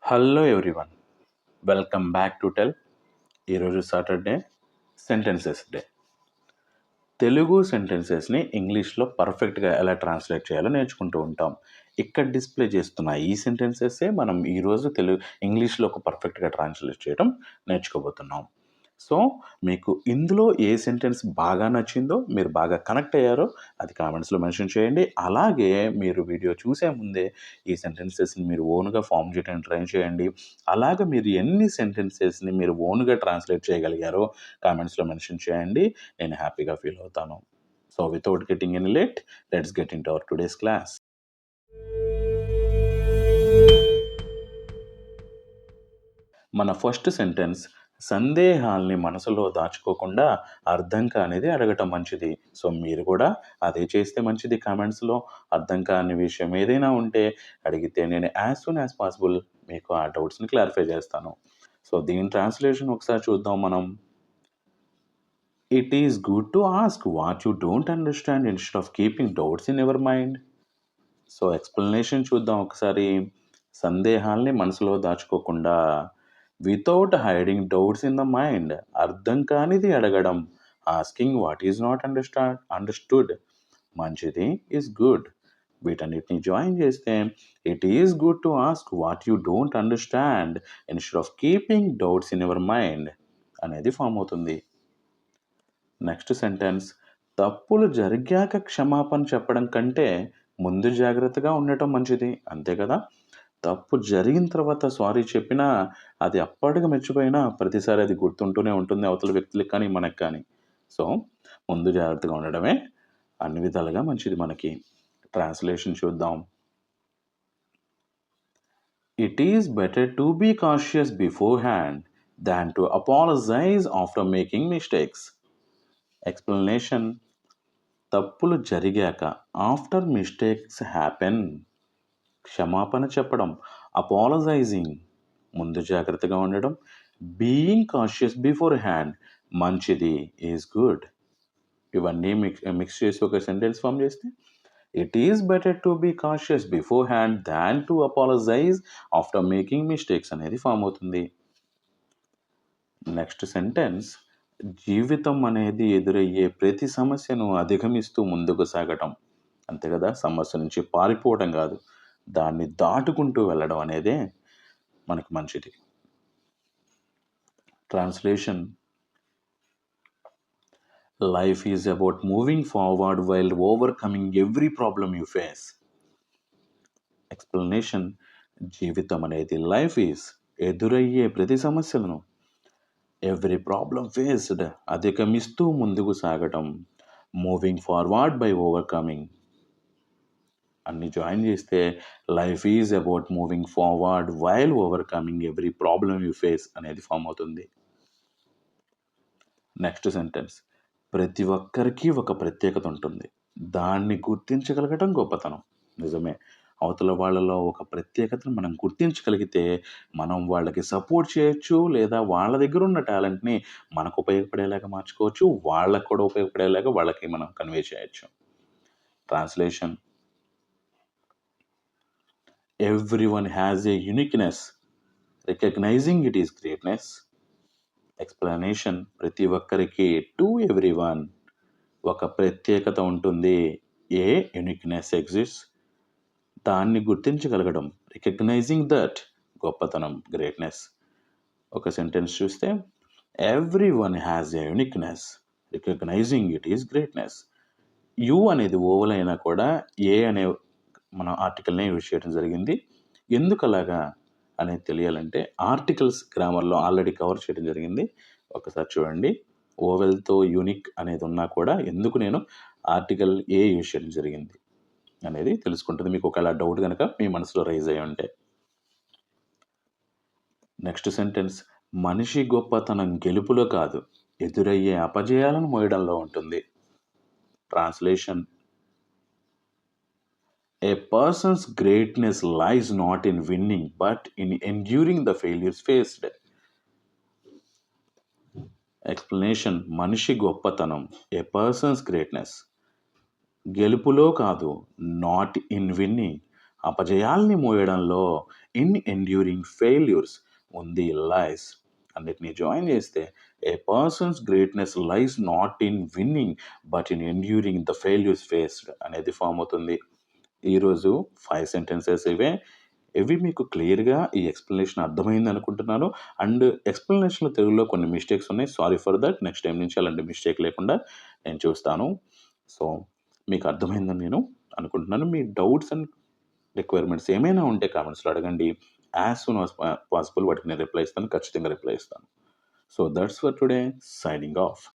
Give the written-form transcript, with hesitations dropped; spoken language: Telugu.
Hello everyone, welcome back to tell. ఈరోజు సాటర్డే సెంటెన్సెస్ డే. తెలుగు సెంటెన్సెస్ని ఇంగ్లీష్లో పర్ఫెక్ట్గా ఎలా ట్రాన్స్లేట్ చేయాలో నేర్చుకుంటూ ఉంటాం. ఇక్కడ డిస్ప్లే చేస్తున్న ఈ సెంటెన్సెస్సే మనం ఈరోజు ఇంగ్లీష్లో ఒక పర్ఫెక్ట్గా ట్రాన్స్లేట్ చేయడం నేర్చుకోబోతున్నాం. సో మీకు ఇందులో ఏ సెంటెన్స్ బాగా నచ్చిందో, మీరు బాగా కనెక్ట్ అయ్యారో అది కామెంట్స్లో మెన్షన్ చేయండి. అలాగే మీరు వీడియో చూసే ముందే ఈ సెంటెన్సెస్ని మీరు ఓన్గా ఫామ్ చేయడానికి ట్రై చేయండి. అలాగే మీరు ఎన్ని సెంటెన్సెస్ని మీరు ఓన్గా ట్రాన్స్లేట్ చేయగలిగారో కామెంట్స్లో మెన్షన్ చేయండి. నేను హ్యాపీగా ఫీల్ అవుతాను. So without getting any late, let's get in to our today's class. మన ఫస్ట్ సెంటెన్స్, సందేహాల్ని మనసులో దాచుకోకుండా అర్థం కానిది అడగటం మంచిది. సో మీరు కూడా అదే చేస్తే మంచిది. కామెంట్స్లో అర్థం కాని విషయం ఏదైనా ఉంటే అడిగితే నేను యాజ్ సూన్ యాజ్ పాసిబుల్ మీకు ఆ డౌట్స్ని క్లారిఫై చేస్తాను. సో దీని ట్రాన్స్లేషన్ ఒకసారి చూద్దాం మనం. It is good to ask what you don't understand instead of keeping doubts in your mind. So explanation చూద్దాం ఒకసారి. సందేహాల్ని మనసులో దాచుకోకుండా, without hiding doubts in the mind, అర్థం కానిది అడగడం, asking what is not understood, మంచిది, ఈజ్ గుడ్. వీటన్నిటిని జాయిన్ చేస్తే it is good to ask what you don't understand instead of keeping doubts in your mind అనేది ఫామ్ అవుతుంది. నెక్స్ట్ సెంటెన్స్, తప్పులు జరిగాక క్షమాపణ చెప్పడం కంటే ముందు జాగ్రత్తగా ఉండటం మంచిది. అంతే కదా. తప్పు జరిగిన తర్వాత సారీ చెప్పినా అది అప్పటికి మర్చిపోయినా ప్రతిసారి అది గుర్తుంటూనే ఉంటుంది అవతల వ్యక్తులకు కానీ మనకు కానీ. సో ముందు జాగ్రత్తగా ఉండడమే అన్ని విధాలుగా మంచిది మనకి. ట్రాన్స్లేషన్ చూద్దాం. It is better to be cautious beforehand than to apologise after making mistakes. Explanation, తప్పులు జరిగాక, ఆఫ్టర్ మిస్టేక్స్ హ్యాపెన్, క్షమాపణ చెప్పడం, అపాలజైజింగ్, ముందు జాగ్రత్తగా ఉండడం, బీయింగ్ కాషియస్ బిఫోర్ హ్యాండ్, మంచిది, ఈజ్ గుడ్. ఇవన్నీ మిక్స్ చేసి ఒక సెంటెన్స్ ఫామ్ చేస్తే it is better to be cautious beforehand than to apologise after making mistakes అనేది ఫామ్ అవుతుంది. నెక్స్ట్ సెంటెన్స్, జీవితం అనేది ఎదురయ్యే ప్రతి సమస్యను అధిగమిస్తూ ముందుకు సాగటం. అంతే కదా. సమస్య నుంచి పారిపోవడం కాదు, దాన్ని దాటుకుంటూ వెళ్ళడం అనేదే మనకి మంచిది. Translation, life is about moving forward while overcoming every problem you face. Explanation, జీవితం అనేది లైఫ్ ఈజ్, ఎదురయ్యే ప్రతి సమస్యలను, ఎవ్రీ ప్రాబ్లం ఫేస్డ్, అధిగమిస్తూ ముందుకు సాగటం, మూవింగ్ ఫార్వర్డ్ బై ఓవర్కమింగ్, అన్ని జాయిన్ చేస్తే life is about moving forward while overcoming every problem you face అనేది ఫామ్ అవుతుంది. నెక్స్ట్ సెంటెన్స్, ప్రతి ఒక్కరికి ఒక ప్రత్యేకత ఉంటుంది, దాన్ని గుర్తించగలగటం గొప్పతనం. నిజమే. అవతల వాళ్ళలో ఒక ప్రత్యేకతను మనం గుర్తించగలిగితే మనం వాళ్ళకి సపోర్ట్ చేయొచ్చు, లేదా వాళ్ళ దగ్గర ఉన్న టాలెంట్ని మనకు ఉపయోగపడేలాగా మార్చుకోవచ్చు, వాళ్ళకు కూడా ఉపయోగపడేలాగా వాళ్ళకి మనం కన్వే చేయొచ్చు. Translation, everyone has a uniqueness, recognizing it is greatness. Explanation, ప్రతి ఒక్కరికి, టు ఎవ్రీవన్, ఒక ప్రత్యేకత ఉంటుంది, ఏ యునిక్నెస్ ఎగ్జిస్ట్, దాన్ని గుర్తించగలగడం, రికగ్నైజింగ్ దట్, గొప్పతనం, గ్రేట్నెస్. ఒక సెంటెన్స్ చూస్తే everyone has a uniqueness, recognising it is greatness. U అనేది ఓవల్ అయినా కూడా ఏ అనే మనం ఆర్టికల్ని యూజ్ చేయడం జరిగింది. ఎందుకు అలాగా అనేది తెలియాలంటే ఆర్టికల్స్ గ్రామర్లో ఆల్రెడీ కవర్ చేయడం జరిగింది, ఒకసారి చూడండి. ఓవెల్తో యూనిక్ అనేది ఉన్నా కూడా ఎందుకు నేను ఆర్టికల్ ఏ యూజ్ చేయడం జరిగింది అనేది తెలుసుకుంటుంది మీకు ఒకవేళ డౌట్ కనుక మీ మనసులో రైజ్ అయ్యి ఉంటే. నెక్స్ట్ సెంటెన్స్, మనిషి గొప్పతనం గెలుపులో కాదు, ఎదురయ్యే అపజయాలను మోయడంలో ఉంటుంది. Translation, a person's greatness lies not in winning but in enduring the failures faced. Explanation, మనిషి గొప్పతనం, ఏ పర్సన్స్ గ్రేట్నెస్, గెలుపులో కాదు, నాట్ ఇన్ విన్నింగ్, అపజయాల్ని మోయడంలో ఇన్ ఎండ్యూరింగ్ ఫెయిల్యూర్స్ ఉంది లైస్. అన్నిటిని జాయిన్ చేస్తే a person's greatness lies not in winning but in enduring the failures faced అనేది ఫామ్ అవుతుంది. ఈరోజు 5 సెంటెన్సెస్ ఇవి మీకు క్లియర్‌గా ఈ ఎక్స్‌ప్లనేషన్ అర్థమైంది అనుకుంటున్నాను. అండ్ ఎక్స్‌ప్లనేషన్‌లో తెలుగులో కొన్ని మిస్టేక్స్ ఉన్నాయి. Sorry for that. Next time నుంచి అలాంటి మిస్టేక్ లేకుండా నేను చూస్తాను. సో, మీకు అర్థమైందని నేను అనుకుంటున్నాను. మీ డౌట్స్ అండ్ రిక్వైర్మెంట్స్ ఏమైనా ఉంటే కామెంట్స్‌లో అడగండి. యాస్ సూన్ యాస్ పాసిబుల్ వాటికి నేను రిప్లై ఇస్తాను. ఖచ్చితంగా రిప్లై ఇస్తాను. So, that's for today. Signing off.